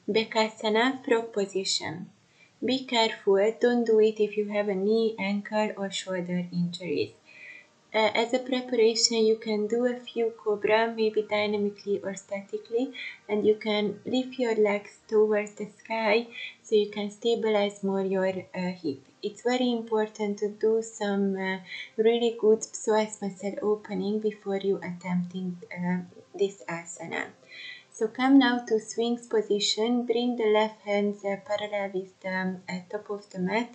Bhekasana, frog position. Be careful, don't do it if you have a knee, ankle or shoulder injuries. As a preparation, you can do a few cobra, maybe dynamically or statically, and you can lift your legs towards the sky so you can stabilize more your hip. It's very important to do some really good psoas muscle opening before you attempting this asana. So come now to swings position. Bring the left hands parallel with the top of the mat.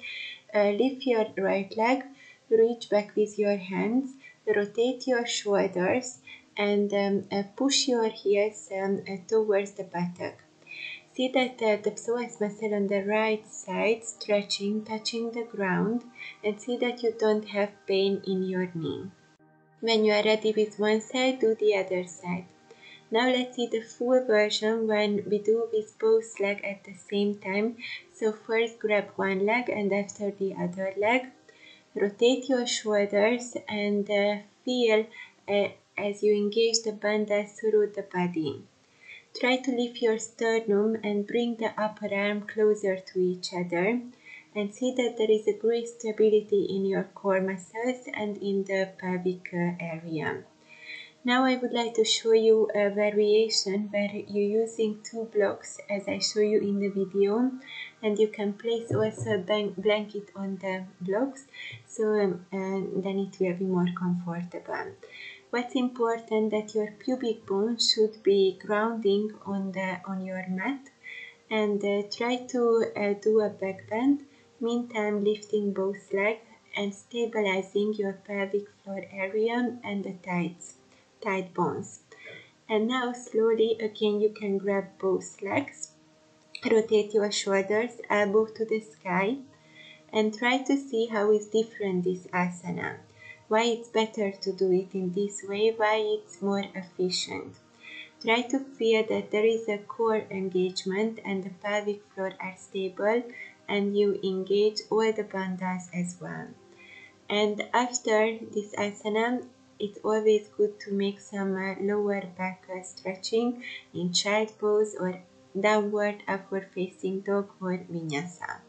Lift your right leg. Reach back with your hands. Rotate your shoulders and push your heels towards the buttock. See that the psoas muscle on the right side stretching, touching the ground, and see that you don't have pain in your knee. When you are ready with one side, do the other side. Now let's see the full version when we do with both legs at the same time. So first grab one leg and after the other leg. Rotate your shoulders and feel as you engage the bundles through the body. Try to lift your sternum and bring the upper arm closer to each other. And see that there is a great stability in your core muscles and in the pelvic area. Now I would like to show you a variation where you're using two blocks as I show you in the video, and you can place also a blanket on the blocks so then it will be more comfortable. What's important that your pubic bone should be grounding on your mat, and try to do a back bend, meantime lifting both legs and stabilizing your pelvic floor area and the tight bones. And now slowly again you can grab both legs, rotate your shoulders, elbow to the sky, and try to see how is different this asana. Why it's better to do it in this way, why it's more efficient. Try to feel that there is a core engagement and the pelvic floor are stable and you engage all the bandhas as well. And after this asana, it's always good to make some lower back stretching in child pose or downward upward facing dog or vinyasa.